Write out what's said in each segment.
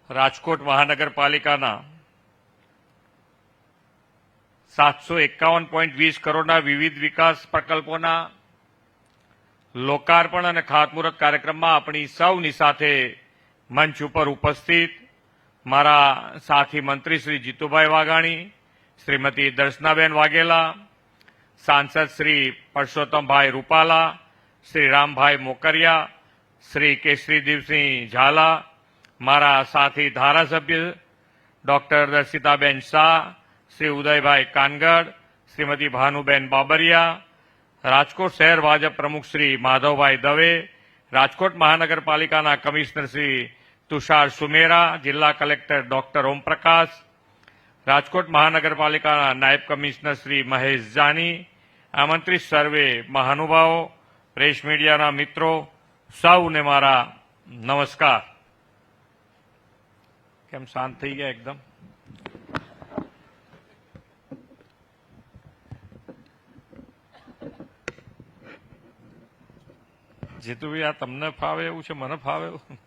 રાજકોટ મહાનગરપાલિકાના 751.20 કરોડના વિવિધ વિકાસ પ્રકલ્પોના લોકાર્પણ અને ખાતમુહૂર્ત કાર્યક્રમમાં આપણી સૌની સાથે મંચ ઉપર ઉપસ્થિત મારા સાથી મંત્રી શ્રી જીતુભાઈ વાઘાણી, શ્રીમતી દર્શનાબેન વાઘેલા, સાંસદ શ્રી પરસોત્તમભાઈ રૂપાલા, શ્રી રામભાઈ મોકરિયા, શ્રી કેસરીદેવસિંહ ઝાલા, મારા સાથી ધારાસભ્ય ડોક્ટર દર્શિતાબેન શાહ, શ્રી ઉદયભાઈ કાનગડ, શ્રીમતી ભાનુબેન બાબરિયા, રાજકોટ શહેર ભાજપ પ્રમુખ શ્રી માધવભાઈ દવે, રાજકોટ મહાનગરપાલિકાના કમિશનર શ્રી તુષાર સુમેરા, જિલ્લા કલેક્ટર ડોક્ટર ઓમપ્રકાશ, રાજકોટ મહાનગરપાલિકાના નાયબ કમિશનર શ્રી મહેશ જાની, આમંત્રિત સર્વે મહાનુભાવો, પ્રેસ મીડિયાના મિત્રો, સૌને મારા નમસ્કાર. કેમ શાંત થઈ ગયા એકદમ? જીતુભાઈ, આ તમને ફાવે એવું છે, મને ફાવે એવું?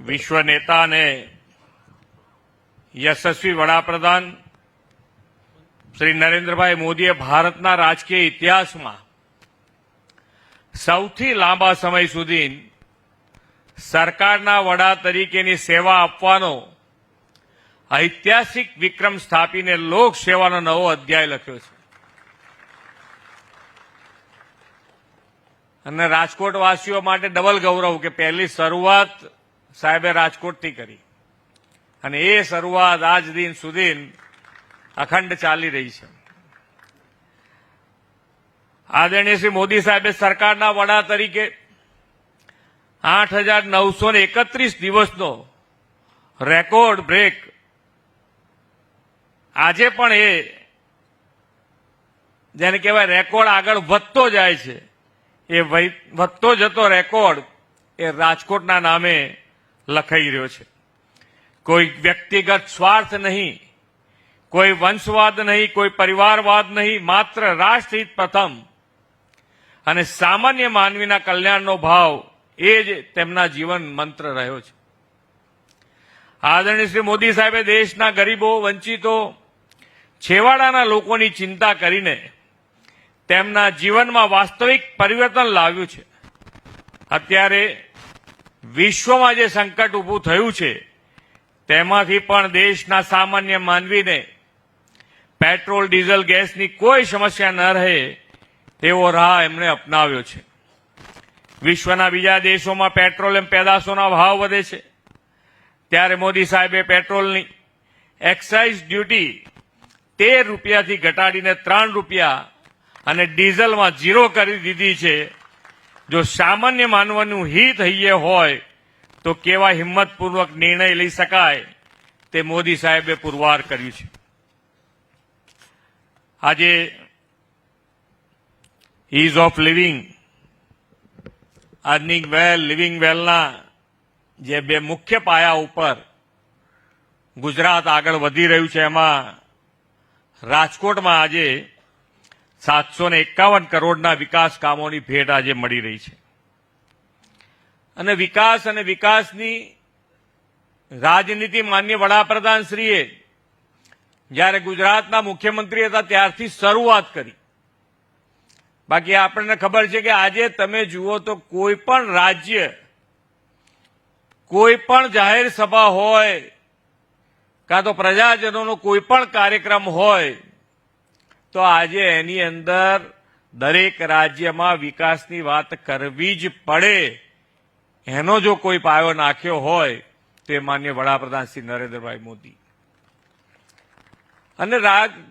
વિશ્વ નેતા અને યશસ્વી વડાપ્રધાન શ્રી નરેન્દ્રભાઈ મોદીએ ભારતના રાજકીય ઇતિહાસમાં સૌથી લાંબા સમય સુધી સરકારના વડા તરીકેની સેવા આપવાનો ઐતિહાસિક વિક્રમ સ્થાપીને લોકસેવાનો નવો અધ્યાય લખ્યો છે. અને રાજકોટવાસીઓ માટે ડબલ ગૌરવ કે પહેલી શરૂઆત સાહેબે રાજકોટથી કરી અને એ શરૂઆત આજ દિન સુધી અખંડ ચાલી રહી છે. આદરણીય શ્રી મોદી સાહેબે સરકારના વડા તરીકે 8,931 દિવસનો રેકોર્ડ બ્રેક આજે પણ એ જેને કહેવાય રેકોર્ડ આગળ વધતો જાય છે, એ વધતો જતો રેકોર્ડ એ રાજકોટના નામે લખાઈ રહ્યો છે. કોઈ વ્યક્તિગત સ્વાર્થ નહીં, કોઈ વંશવાદ નહીં, કોઈ પરિવારવાદ નહીં, માત્ર રાષ્ટ્રહિત પ્રથમ અને સામાન્ય માનવીના કલ્યાણનો ભાવ એ જ તેમના જીવન મંત્ર રહ્યો છે. આદરણીય શ્રી મોદી સાહેબે દેશના ગરીબો, વંચિતો, છેવાડાના લોકોની ચિંતા કરીને તેમના જીવનમાં વાસ્તવિક પરિવર્તન લાવ્યું છે. અત્યારે વિશ્વમાં જે સંકટ ઊભું થયું છે તેમાંથી પણ દેશના સામાન્ય માનવીને પેટ્રોલ, ડીઝલ, ગેસની કોઈ સમસ્યા ન રહે તેવો રાહ એમણે અપનાવ્યો છે. વિશ્વના બીજા દેશોમાં પેટ્રોલિયમ પેદાશોના ભાવ વધે છે, ત્યારે મોદી સાહેબે પેટ્રોલની એક્સાઇઝ ડ્યુટી 13 રૂપિયાથી ઘટાડીને 3 રૂપિયા અને ડીઝલમાં 0 કરી દીધી છે. જો સામાન્ય માનવનું હિત હૈયે હોય તો કેવા હિંમતપૂર્વક નિર્ણય લઈ શકાય તે મોદી સાહેબે પુરવાર કર્યું છે. આજે ease of living, earning well, living વેલના જે બે મુખ્ય પાયા ઉપર ગુજરાત આગળ વધી રહ્યું છે, એમાં રાજકોટમાં આજે 751 કરોડના વિકાસ કામોની ભેટ આજે મળી રહી છે. અને વિકાસની રાજનીતિ માન્ય વડાપ્રધાનશ્રીએ જ્યારે ગુજરાતના મુખ્યમંત્રી હતા ત્યારથી શરૂઆત કરી. બાકી આપણને ખબર છે કે આજે તમે જુઓ તો કોઈ પણ રાજ્ય, કોઈ પણ જાહેર સભા હોય કાં તો પ્રજાજનોનો કોઈ પણ કાર્યક્રમ હોય તો આજે એની અંદર દરેક રાજ્યમાં વિકાસની વાત કરવી જ પડે. એનો જો કોઈ પાયો નાખ્યો હોય તો એ માન્ય વડાપ્રધાન શ્રી નરેન્દ્રભાઈ મોદી. અને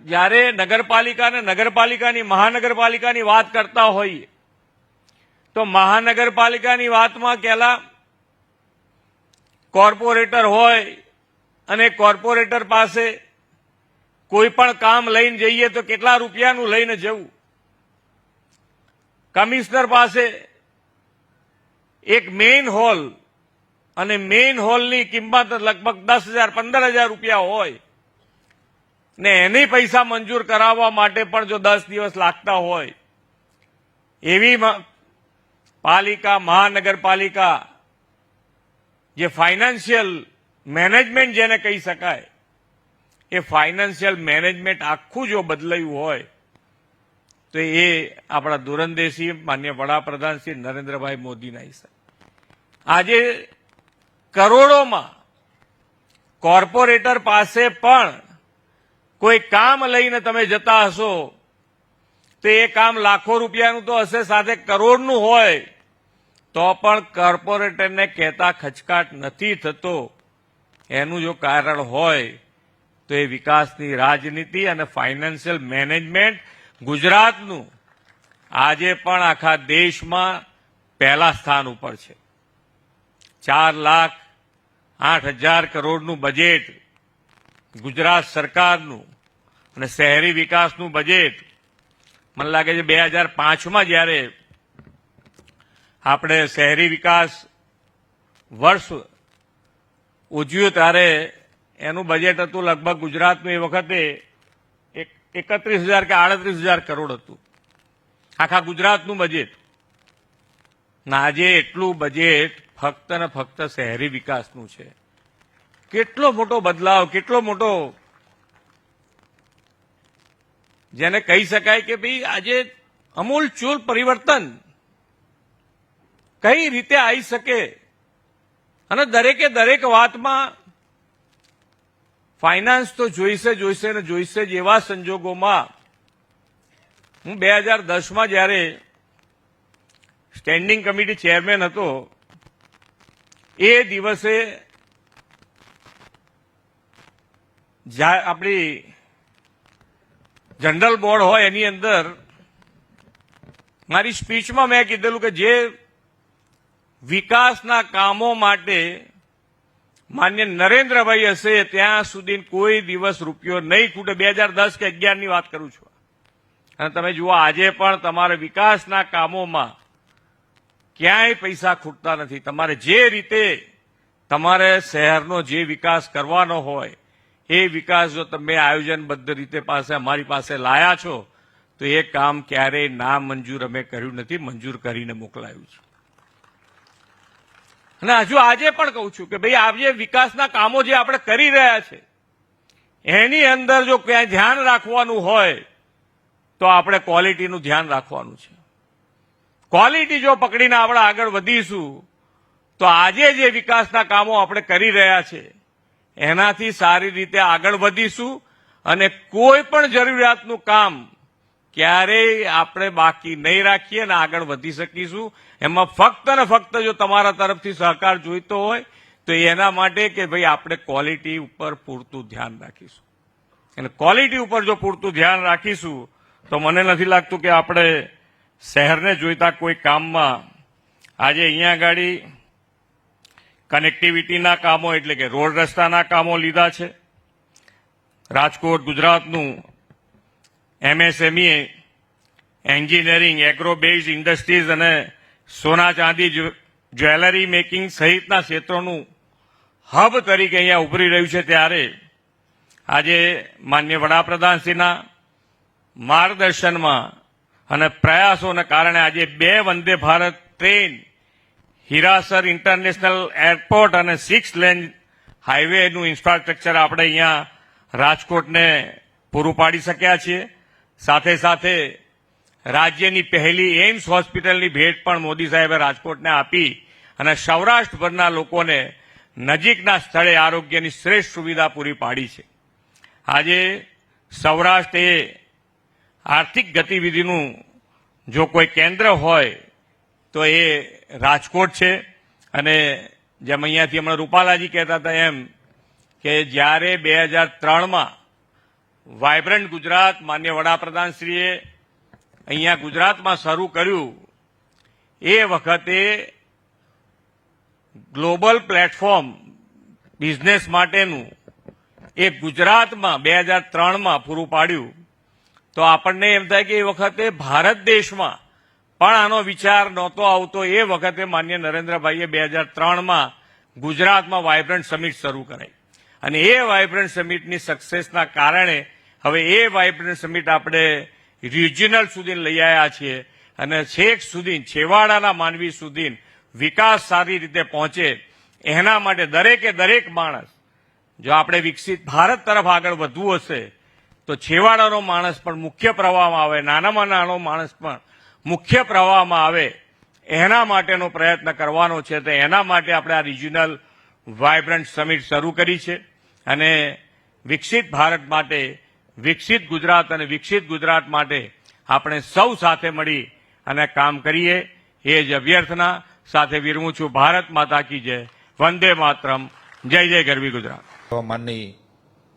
જ્યારે નગરપાલિકા અને નગરપાલિકાની, મહાનગરપાલિકાની વાત કરતા હોઈએ તો મહાનગરપાલિકાની વાતમાં પહેલા કોર્પોરેટર હોય અને કોર્પોરેટર પાસે કોઈ પણ કામ લઈને જઈએ તો કેટલા રૂપિયાનું લઈને જવું. કમિશનર પાસે એક મેઇન હોલ અને મેઇન હોલની કિંમત લગભગ 10,000 15,000 રૂપિયા હોય ને એની પૈસા મંજૂર કરાવવા માટે પણ જો 10 દિવસ લાગતા હોય એવી પાલિકા મહાનગરપાલિકા જે ફાઇનાન્શિયલ મેનેજમેન્ટ જેને કહી શકાય એ ફાઇનાન્શિયલ મેનેજમેન્ટ આખું જો બદલાયું હોય તો એ આપણા દૂરંદેશી માન્ય વડાપ્રધાન શ્રી નરેન્દ્રભાઈ મોદીના હિસાબે આજે કરોડોમાં કોર્પોરેટર પાસે પણ કોઈ કામ લઈને તમે જતા હશો તો એ કામ લાખો રૂપિયાનું તો હશે સાથે કરોડનું હોય તો પણ કોર્પોરેટરને કહેતા ખચકાટ નથી થતો એનું જો કારણ હોય તો એ વિકાસની રાજનીતિ અને ફાઇનાન્શિયલ મેનેજમેન્ટ ગુજરાતનું આજે પણ આખા દેશમાં પહેલા સ્થાન ઉપર છે 4,08,000 કરોડનું બજેટ ગુજરાત સરકારનું અને શહેરી વિકાસનું બજેટ મને લાગે છે 2005માં જ્યારે આપણે શહેરી વિકાસ વર્ષ ઉજવ્યું ત્યારે એનું બજેટ હતું લગભગ ગુજરાતનું એ વખતે 31,000 કે 38,000 કરોડ હતું આખા ગુજરાતનું બજેટ આજે એટલું બજેટ ફક્ત ને ફક્ત શહેરી વિકાસનું છે કેટલો મોટો બદલાવ કેટલો મોટો જેને કહી શકાય કે ભાઈ આજે અમૂલચૂલ પરિવર્તન કઈ રીતે આવી શકે અને દરેકે દરેક વાતમાં ફાઇનાન્સ તો જોઈશે ને જોઈશે જ એવા સંજોગોમાં હું 2010માં જ્યારે સ્ટેન્ડિંગ કમિટી ચેરમેન હતો એ દિવસે આપણી જનરલ બોર્ડ હોય એની અંદર મારી સ્પીચમાં મેં કીધેલું કે જે વિકાસના કામો માટે માન્ય નરેન્દ્રભાઈ હશે ત્યાં સુધી કોઈ દિવસ રૂપિયો નહીં ખૂટે 2010 કે 11 ની વાત કરું છું અને તમે જુઓ આજે પણ તમારે વિકાસના કામોમાં ક્યાંય પૈસા ખૂટતા નથી તમારે જે રીતે તમારે શહેરનો જે વિકાસ કરવાનો હોય એ વિકાસ જો તમે આયોજનબદ્ધ રીતે અમારી પાસે લાયા છો તો એ કામ ક્યારેય ના મંજૂર અમે કર્યું નથી મંજૂર કરીને મોકલાયું છે અને હજુ આજે પણ કહું છું કે ભાઈ આ જે વિકાસના કામો જે આપણે કરી રહ્યા છે એની અંદર જો ક્યાંય ધ્યાન રાખવાનું હોય તો આપણે ક્વોલિટીનું ધ્યાન રાખવાનું છે ક્વોલિટી જો પકડીને આપણે આગળ વધીશું તો આજે જે વિકાસના કામો આપણે કરી રહ્યા છે એનાથી સારી રીતે આગળ વધીશું અને કોઈ પણ જરૂરિયાતનું કામ ક્યારેય આપણે બાકી નહીં રાખીએ અને આગળ વધી શકીશું એમાં ફક્ત ને ફક્ત જો તમારા તરફથી સહકાર જોઈતો હોય તો એના માટે કે ભાઈ આપણે ક્વોલિટી ઉપર પૂરતું ધ્યાન રાખીશું અને ક્વોલિટી ઉપર જો પૂરતું ધ્યાન રાખીશું તો મને નથી લાગતું કે આપણે શહેરને જોઈતા કોઈ કામમાં આજે અહીંયા આગળ કનેક્ટિવિટીના કામો એટલે કે રોડ રસ્તાના કામો લીધા છે રાજકોટ ગુજરાતનું MSME engineering agro based industries અને સોના ચાંદી જ્વેલરી મેકિંગ સહિતના ક્ષેત્રોનું હબ તરીકે અહીંયા ઉભરી રહ્યું છે ત્યારે આજે માન્ય વડાપ્રધાનશ્રીના માર્ગદર્શનમાં અને પ્રયાસોના કારણે આજે 2 Vande Bharat train Hirasar international airport અને 6 લેન હાઈવેનું ઇન્ફ્રાસ્ટ્રક્ચર આપણે અહીંયા રાજકોટને પૂરું પાડી શક્યા છીએ સાથે સાથે રાજ્યની પહેલી એમ્સ હોસ્પિટલની ભેટ પણ મોદી સાહેબે રાજકોટને આપી અને સૌરાષ્ટ્રભરના લોકોને નજીકના સ્થળે આરોગ્યની શ્રેષ્ઠ સુવિધા પૂરી પાડી છે આજે સૌરાષ્ટ્ર એ આર્થિક ગતિવિધિનું જો કોઈ કેન્દ્ર હોય તો એ રાજકોટ છે અને જેમ અહીંયાથી હમણાં રૂપાલાજી કહેતા હતા એમ કે જ્યારે 2003માં વાયબ્રન્ટ ગુજરાત માન્ય વડાપ્રધાનશ્રીએ અહીંયા ગુજરાતમાં શરૂ કર્યું એ વખતે ગ્લોબલ પ્લેટફોર્મ બિઝનેસ માટેનું એ ગુજરાતમાં 2003માં પૂરું પાડ્યું તો આપણને એમ થાય કે એ વખતે ભારત દેશમાં પણ આનો વિચાર નહોતો આવતો એ વખતે માન્ય નરેન્દ્રભાઈએ 2003માં ગુજરાતમાં વાઇબ્રન્ટ સમિટ શરૂ કરાઈ અને એ વાઇબ્રન્ટ સમિટની સક્સેસના કારણે હવે એ વાઇબ્રન્ટ સમિટ આપણે રિજિયનલ સુધી લઈ આવ્યા છીએ અને છેક સુધી છેવાડાના માનવી સુધી વિકાસ સારી રીતે પહોંચે એના માટે દરેકે દરેક માણસ જો આપણે વિકસિત ભારત તરફ આગળ વધવું હશે તો છેવાડાનો માણસ પણ મુખ્ય પ્રવાહમાં આવે, નાનામાં નાનો માણસ પણ મુખ્ય પ્રવાહમાં આવે એના માટેનો પ્રયત્ન કરવાનો છે. તો એના માટે આપણે આ રિજિયનલ વાઇબ્રન્ટ સમિટ શરૂ કરી છે અને વિકસિત ભારત માટે, વિકસિત ગુજરાત અને વિકસિત ગુજરાત માટે આપણે સૌ સાથે મળી અને કામ કરીએ એ જ અભ્યર્થના સાથે વિરમું છું. ભારત માતા કી જય, વંદે માતરમ, જય જય ગરવી ગુજરાત. માનની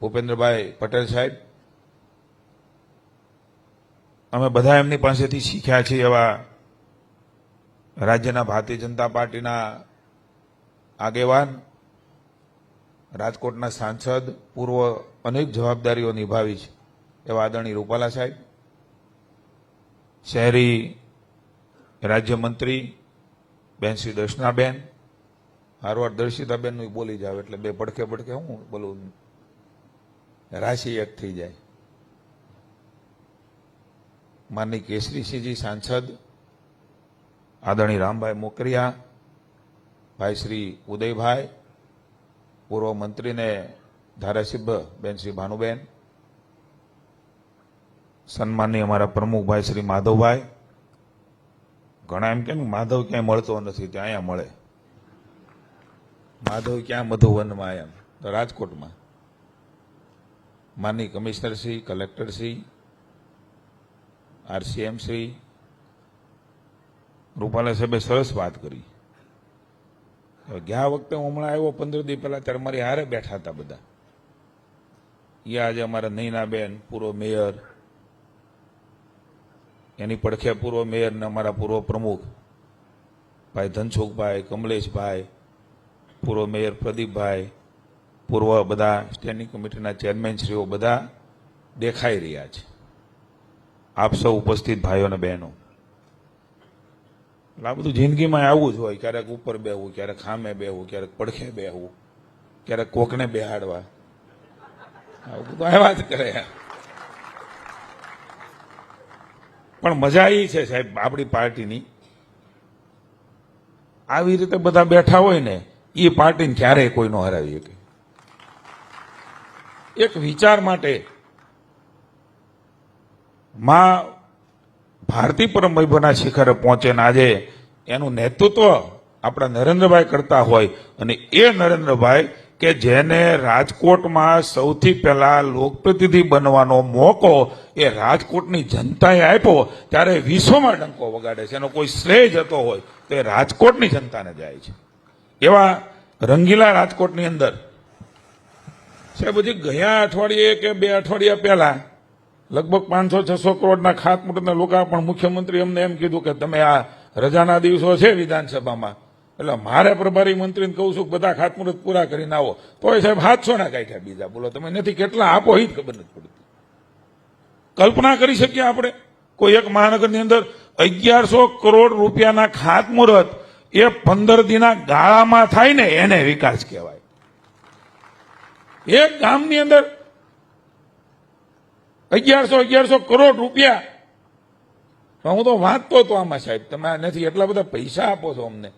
ભૂપેન્દ્રભાઈ પટેલ સાહેબ, અમે બધા એમની પાસેથી શીખ્યા છીએ એવા રાજ્યના ભારતીય જનતા પાર્ટીના આગેવાન, રાજકોટના સાંસદ, પૂર્વ અનેક જવાબદારીઓ નિભાવી છે એવા આદરણીય રૂપાલા સાહેબ, શહેરી રાજ્યમંત્રી બેન શ્રી દર્શનાબેન, હારવાર દર્શિતાબેનનું બોલી જાવ એટલે બે પડખે પડખે હું બોલું, રાશિ એક થઈ જાય. માનની કેસરીસિંહજી સાંસદ, આદરણીય રામભાઈ મોકરિયા, ભાઈ શ્રી ઉદયભાઈ, પૂર્વ મંત્રીને ધારાસભ્ય બેન શ્રી ભાનુબેન, સન્માનની અમારા પ્રમુખભાઈ શ્રી માધવભાઈ. ઘણા એમ કેમ માધવ ક્યાંય મળતો નથી, ત્યાં અહીંયા મળે. માધવ ક્યાં મધુવનમાં એમ તો રાજકોટમાં. માનની કમિશનરશ્રી, કલેક્ટરશ્રી, RCM શ્રી, રૂપાલા સાહેબે સરસ વાત કરી. ગયા વખતે હું હમણાં આવ્યો 15 દિવસ પહેલા, ત્યારે મારી હારે બેઠા હતા બધા. એ આજે અમારા નૈનાબેન પૂર્વ મેયર, એની પડખે પૂર્વ મેયર ને અમારા પૂર્વ પ્રમુખ ભાઈ ધનસુખભાઈ, કમલેશભાઈ, પૂર્વ મેયર પ્રદીપભાઈ, પૂર્વ બધા સ્ટેન્ડિંગ કમિટીના ચેરમેનશ્રીઓ બધા દેખાઈ રહ્યા છે. આપ સૌ ઉપસ્થિત ભાઈઓ અને બહેનો, આ બધું જિંદગીમાં આવું જ હોય. ક્યારેક ઉપર બેહવું, ક્યારેક ખામે બેહવું, ક્યારેક પડખે બેહવું, ક્યારેક કોકને બેહાડવા, આવું બધું આવ્યા જ કરે. પણ મજા એ છે સાહેબ આપણી પાર્ટીની, આવી રીતે બધા બેઠા હોય ને એ પાર્ટીને ક્યારેય કોઈ ન હરાવી શકે. એક વિચાર માટે માં ભારતી પરમ વૈભવના શિખરે પહોંચે ને આજે એનું નેતૃત્વ આપણા નરેન્દ્રભાઈ કરતા હોય અને એ નરેન્દ્રભાઈ કે જેને રાજકોટમાં સૌથી પહેલા લોકપ્રતિનિધિ બનવાનો મોકો એ રાજકોટની જનતાએ આપ્યો, ત્યારે વિશ્વમાં ડંકો વગાડે છે. એનો કોઈ શ્રેય જતો હોય તો એ રાજકોટની જનતાને જાય છે. એવા રંગીલા રાજકોટની અંદર સાહેબ હજી ગયા અઠવાડિયે કે 2 અઠવાડિયા પહેલા લગભગ 500-600 કરોડના ખાતમુહૂર્તના લોકાર્પણ મુખ્યમંત્રી અમને એમ કીધું કે તમે આ રજાના દિવસો છે વિધાનસભામાં, એટલે મારે પ્રભારી મંત્રીને કહું છું કે બધા ખાતમુહૂર્ત પૂરા કરીને આવો. તો એ સાહેબ 700 ના કાઢ્યા બીજા. બોલો તમે નથી કેટલા આપો એ જ ખબર નથી પડતી. કલ્પના કરી શકીએ આપણે કોઈ એક મહાનગરની અંદર 1100 કરોડ રૂપિયાના ખાતમુહૂર્ત એ 15 દિના ગાળામાં થાય ને એને વિકાસ કહેવાય. એક ગામની અંદર 1100 કરોડ રૂપિયા. હું તો વાંચતો હતો આમાં સાહેબ, તમે નથી એટલા બધા પૈસા આપો છો અમને,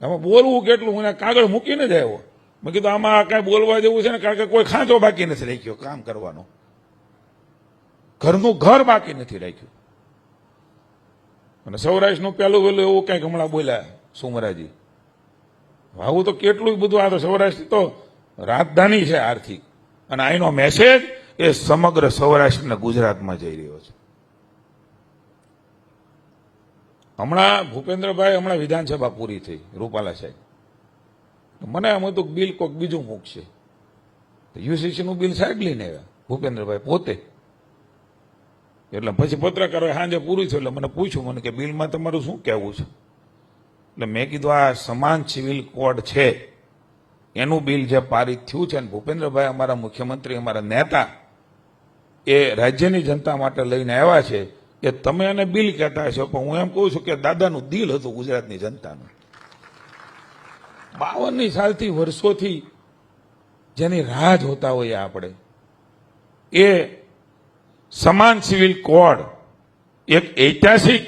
આમાં બોલવું કેટલું. હું કાગળ મૂકીને જ આવ્યો. મેં કીધું આમાં કાંઈ બોલવા જેવું છે ને, કારણ કે કોઈ ખાંચો બાકી નથી રાખ્યો કામ કરવાનો, ઘરનું ઘર બાકી નથી રાખ્યું. અને સૌરાષ્ટ્રનું પહેલું વહેલું એવું કંઈક હમણાં બોલ્યા સુમરાજી, આવું તો કેટલું બધું. આ તો સૌરાષ્ટ્ર તો રાજધાની છે આર્થિક, અને અહીંનો મેસેજ એ સમગ્ર સૌરાષ્ટ્ર અને ગુજરાતમાં જઈ રહ્યો છે. હમણાં ભૂપેન્દ્રભાઈ હમણાં વિધાનસભા પૂરી થઈ, રૂપાલા સાહેબ, મને એમ હતું બિલ કોઈક બીજું મૂકશે. યુસીસીનું બિલ સાહેબ લઈને આવ્યા ભૂપેન્દ્રભાઈ પોતે. એટલે પછી પત્રકારોએ સાંજે પૂરું થયું એટલે મને પૂછ્યું, મને કે બિલમાં તમારું શું કહેવું છે? એટલે મેં કીધું આ સમાન સિવિલ કોડ છે એનું બિલ જે પારિત થયું છે, અને ભૂપેન્દ્રભાઈ અમારા મુખ્યમંત્રી, અમારા નેતા એ રાજ્યની જનતા માટે લઈને આવ્યા છે, એ તમે એને બિલ કહેતા હશો, પણ હું એમ કહું છું કે દાદાનું દિલ હતું ગુજરાતની જનતાનું. 52 સાલથી વર્ષોથી જેની રાહ જોતા હોઈએ આપણે, એ સમાન સિવિલ કોડ એક ઐતિહાસિક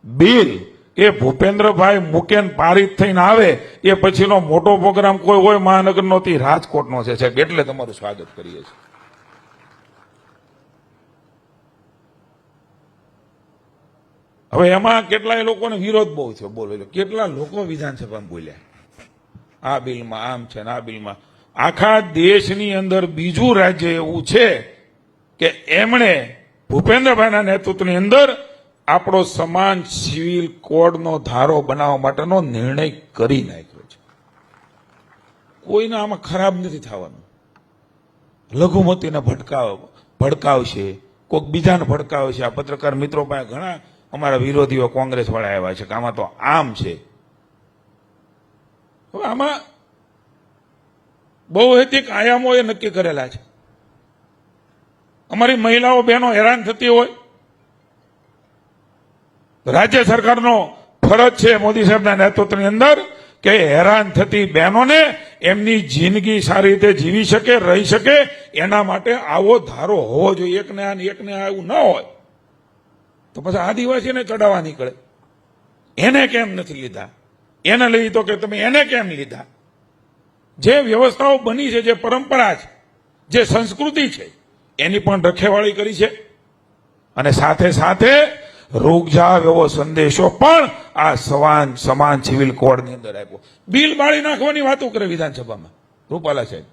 બિલ એ ભૂપેન્દ્રભાઈ મુકેન પારિત થઈને આવે એ પછીનો મોટો પ્રોગ્રામ કોઈ હોય મહાનગરનો થી રાજકોટનો છે સાહેબ, એટલે તમારું સ્વાગત કરીએ છીએ. હવે એમાં કેટલાય લોકોને વિરોધ બહુ છે, બોલો કેટલા લોકો વિધાનસભામાં બોલ્યા આ બિલમાં આમ છે ને આ બિલમાં. આખા દેશની અંદર બીજું રાજ્ય એવું છે કે એમણે ભૂપેન્દ્રભાઈના નેતૃત્વની અંદર આપણો સમાન સિવિલ કોડનો ધારો બનાવવા માટેનો નિર્ણય કરી નાખ્યો છે. કોઈને આમાં ખરાબ નથી થવાનું. લઘુમતીને ભડકાવશે, કોઈક બીજાને ભડકાવશે. આ પત્રકાર મિત્રો પાસે ઘણા અમારા વિરોધીઓ કોંગ્રેસ વાળા આવ્યા છે કે આમાં તો આમ છે. હવે આમાં બહુહેતુક આયામો એ નક્કી કરેલા છે. અમારી મહિલાઓ બહેનો હેરાન થતી હોય, રાજ્ય સરકારનો ફરજ છે મોદી સાહેબના નેતૃત્વની અંદર કે હેરાન થતી બહેનોને એમની જિંદગી સારી રીતે જીવી શકે, રહી શકે, એના માટે આવો ધારો હોવો જોઈએ. એકને આ એકને આ એવું ન હોય તો પછી આદિવાસીને ચડાવવા નીકળે. એને કેમ નથી લીધા, એને લઈ તો કે તમે એને કેમ લીધા. જે વ્યવસ્થાઓ બની છે, જે પરંપરા છે, જે સંસ્કૃતિ છે, એની પણ રખેવાળી કરી છે. અને સાથે સાથે રૂગજાવ એવો સંદેશો પણ આ સમાન સિવિલ કોડની અંદર આપ્યો. બિલ બાળી નાખવાની વાતો કરે વિધાનસભામાં રૂપાલા સાહેબ.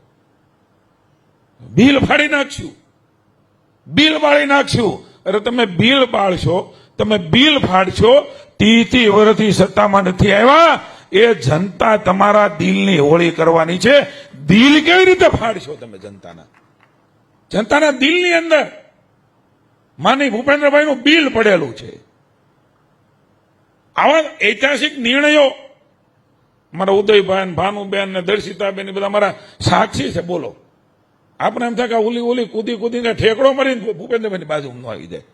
બિલ ફાડી નાખશું, બિલ બાળી નાખશું. અરે તમે બિલ બાળશો, તમે બિલ ફાડશો, 30 વર્ષથી સત્તામાં નથી આવ્યા. એ જનતા તમારા દિલની હોળી કરવાની છે. દિલ કેવી રીતે ફાડશો તમે જનતાના દિલની અંદર માની ભૂપેન્દ્રભાઈનું બિલ પડેલું છે. આવા ઐતિહાસિક નિર્ણયો મારા ઉદયભાઈ, ભાનુબેન ને દર્શિતાબેન બધા મારા સાક્ષી છે. બોલો, આપણે એમ થાય કે ઓલી કૂદીને ઠેકડો મારીને ભૂપેન્દ્રભાઈની બાજુમાં ન આવી જાય.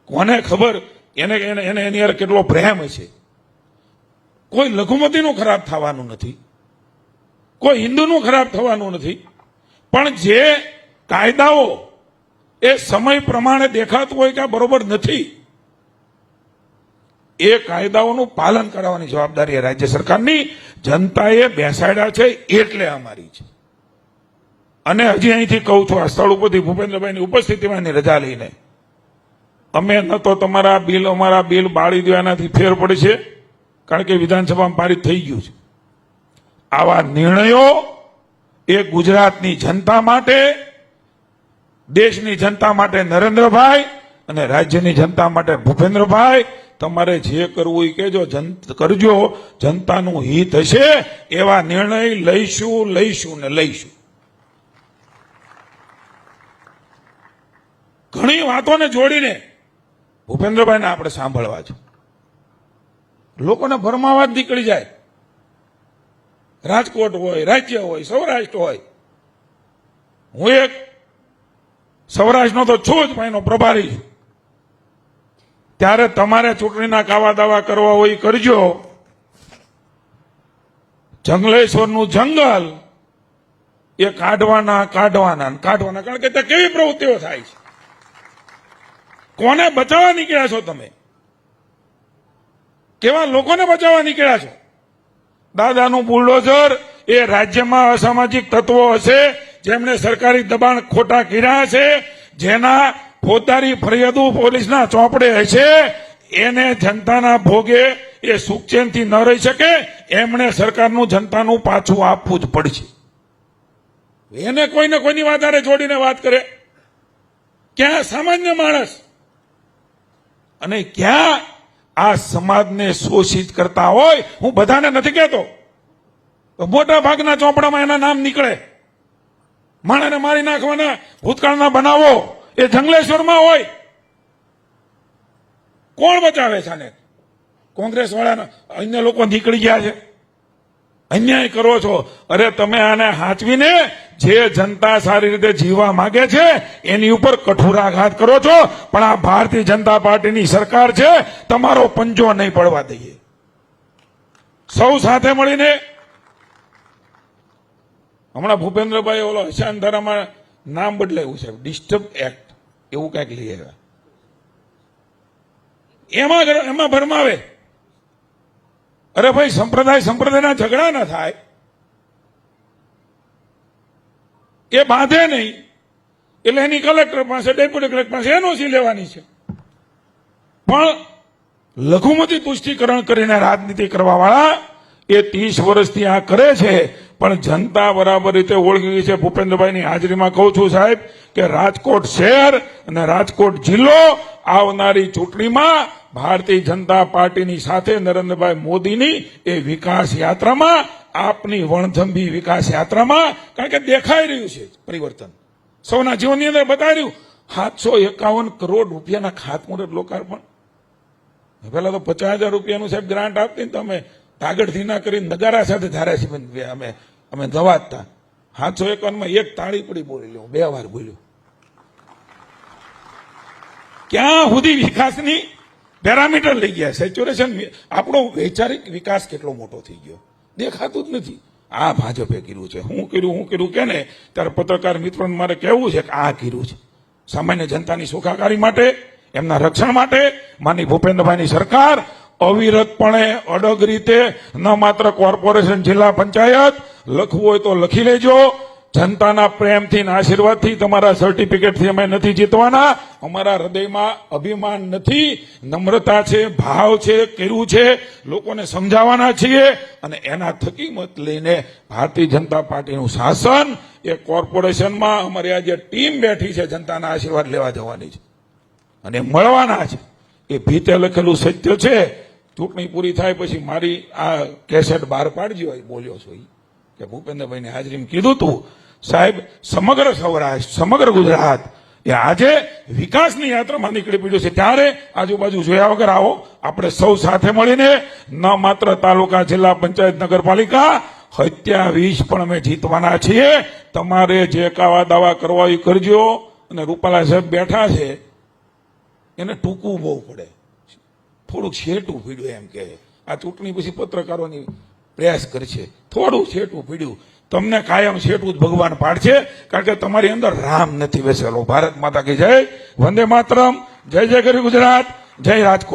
કોને ખબર એને એની યાર કેટલો પ્રેમ હશે. કોઈ લઘુમતીનું ખરાબ થવાનું નથી, કોઈ હિન્દુનું ખરાબ થવાનું નથી, પણ જે કાયદાઓ એ સમય પ્રમાણે દેખાતું હોય કે આ બરોબર નથી, એ કાયદાઓનું પાલન કરાવવાની જવાબદારી રાજ્ય સરકારની. જનતાએ બેસાડ્યા છે એટલે અમારી છે. અને હજી અહીંથી કહું છું, આ સ્થળ ઉપરથી ભૂપેન્દ્રભાઈની ઉપસ્થિતિમાં એની રજા લઈને અમે ન તો તમારા બિલ અમારા બિલ બાળી દો એનાથી ફેર પડશે, કારણ કે વિધાનસભામાં પારિત થઈ ગયું છે. આવા નિર્ણયો એ ગુજરાતની જનતા માટે, દેશની જનતા માટે નરેન્દ્રભાઈ અને રાજ્યની જનતા માટે ભૂપેન્દ્રભાઈ, તમારે જે કરવું એ કહેજો, કરજો. જનતાનું હિત હશે એવા નિર્ણય લઈશું. ઘણી વાતોને જોડીને ભૂપેન્દ્રભાઈને આપણે સાંભળવા છે. લોકોને ભરમાવા જ નીકળી જાય. રાજકોટ હોય, રાજ્ય હોય, સૌરાષ્ટ્ર હોય. હું એક સૌરાષ્ટ્રનો તો છું જ, એનો પ્રભારી છું. ત્યારે તમારે ચૂંટણીના કાવા દાવા કરવા હોય એ કરજો. જંગલેશ્વરનું જંગલ એ કાઢવાના, કારણ કે ત્યાં કેવી પ્રવૃત્તિઓ થાય છે. કોને બચાવવા નીકળ્યા છો તમે? કેવા લોકોને બચાવવા નીકળ્યા છો? દાદાનું બુલડોઝર એ રાજ્યમાં અસામાજિક તત્વો હશે જેમણે સરકારી દબાણ ખોટા કર્યા હશે, જેના ફોજદારી ફરિયાદો પોલીસના ચોપડે હશે, એને જનતાના ભોગે એ સુખચેનથી ન રહી શકે. એમણે સરકારનું જનતાનું પાછું આપવું જ પડશે. એને કોઈને કોઈની વાત આરે જોડીને વાત કરે. ક્યાં સામાન્ય માણસ અને ક્યાં આ સમાજને શોષિત કરતા હોય. હું બધાને નથી કહેતો, મોટા ભાગના ચોપડામાં એના નામ નીકળે. માણસને મારી નાખવાના ભૂતકાળના બનાવો એ જંગલેશ્વરમાં હોય. કોણ બચાવે છે આને? કોંગ્રેસ વાળાના અન્ય લોકો નીકળી ગયા છે. અન્યાય કરો છો. અરે તમે આને હાચવીને જે જનતા સારી રીતે જીવવા માંગે છે એની ઉપર કઠોરાઘાત કરો છો. પણ આ ભારતીય જનતા પાર્ટીની સરકાર છે, તમારો પંજો નહીં પડવા દઈએ. સૌ સાથે મળીને હમણાં ભૂપેન્દ્રભાઈ ઓલો હશાનધારામાં નામ બદલાયું છે, ડિસ્ટર્બ એક્ટ એવું કઈક લઈ આવ્યા. એમાં ભરમાવે. અરે ભાઈ, સંપ્રદાયના ઝઘડા ના થાય, એ બાંધે નહીં, એટલે એની કલેક્ટર પાસે, ડેપ્યુટી કલેક્ટર પાસે એનઓસી લેવાની છે. પણ લઘુમતી તુષ્ટિકરણ કરીને રાજનીતિ કરવા વાળા એ 30 વર્ષથી આ કરે છે, પણ જનતા બરાબર રીતે ઓળખી ગઈ છે. ભૂપેન્દ્રભાઈની હાજરીમાં કહું છું સાહેબ કે રાજકોટ શહેર અને રાજકોટ જિલ્લો આવનારી ચૂંટણીમાં ભારતીય જનતા પાર્ટીની સાથે નરેન્દ્રભાઈ મોદીની એ વિકાસ યાત્રામાં, આપની વણથંભી વિકાસ યાત્રામાં, કારણ કે દેખાઈ રહ્યું છે પરિવર્તન, સૌના જીવનની અંદર બતાવી રહ્યું. 751 કરોડ રૂપિયાના ખાતમુહૂર્ત લોકાર્પણ. પેલા તો 50,000 રૂપિયાનું સાહેબ ગ્રાન્ટ આપતી ને તમે કાગળથી ના કરી નગારા સાથે ધારાસભ્ય અમે દવાતા. 751 એક તાળી પડી બોલી લો, 2 વાર બોલ્યો. ક્યાં સુધી વિકાસની પેરામીટર લઈ ગયા? સેચ્યુરેશન. આપણો વૈચારિક વિકાસ કેટલો મોટો થઈ ગયો દેખાતું જ નથી. આ ભાજપે કર્યું છે. હું કર્યું કે ને, ત્યારે પત્રકાર મિત્રોને મારે કહેવું છે કે આ કર્યું છે સામાન્ય જનતાની સુખાકારી માટે, એમના રક્ષણ માટે. માની ભૂપેન્દ્રભાઈની સરકાર અવિરતપણે અડગ રીતે ન માત્ર કોર્પોરેશન, જિલ્લા પંચાયત, લખવું હોય તો લખી લેજો. જનતાના પ્રેમથી અને આશીર્વાદથી, તમારા સર્ટિફિકેટથી અમે નથી જીતવાના. અમારા હૃદયમાં અભિમાન નથી, નમ્રતા છે, ભાવ છે, કર્યું છે, લોકોને સમજાવવાના છીએ. અને એના થકી મત લઈને ભારતીય જનતા પાર્ટીનું શાસન એ કોર્પોરેશનમાં અમારી આ જે ટીમ બેઠી છે, જનતાના આશીર્વાદ લેવા જવાની છે અને મળવાના છે. એ ભીતે લખેલું સત્ય છે. ચૂંટણી પૂરી થાય પછી મારી આ કેસેટ બહાર પાડજો. બોલ્યો છો કે ભૂપેન્દ્રભાઈની હાજરીમાં કીધું તું સાહેબ, સમગ્ર સૌરાષ્ટ્ર, સમગ્ર ગુજરાત એ આજે વિકાસની યાત્રામાં નીકળી પડ્યું છે. ત્યારે આજુબાજુ જોયા વગર આવો, આપણે સૌ સાથે મળીને ન માત્ર તાલુકા, જિલ્લા પંચાયત, નગરપાલિકા, 27 પણ અમે જીતવાના છીએ. તમારે જે કાવા દાવા કરવા એ કરજો. અને રૂપાલા સાહેબ બેઠા છે, એને ટૂંકવું બહુ પડે, થોડુંક છેટું પીડ્યું. એમ કે આ ચૂંટણી પછી પત્રકારોની પ્રયાસ કરશે, થોડું છેટું પીડ્યું. તમને કાયમ છેટું જ ભગવાન પાડશે, કારણ કે તમારી અંદર રામ નથી બેસેલો. ભારત માતા કી જય, વંદે માતરમ, જય જય કરી ગુજરાત, જય રાજકોટ.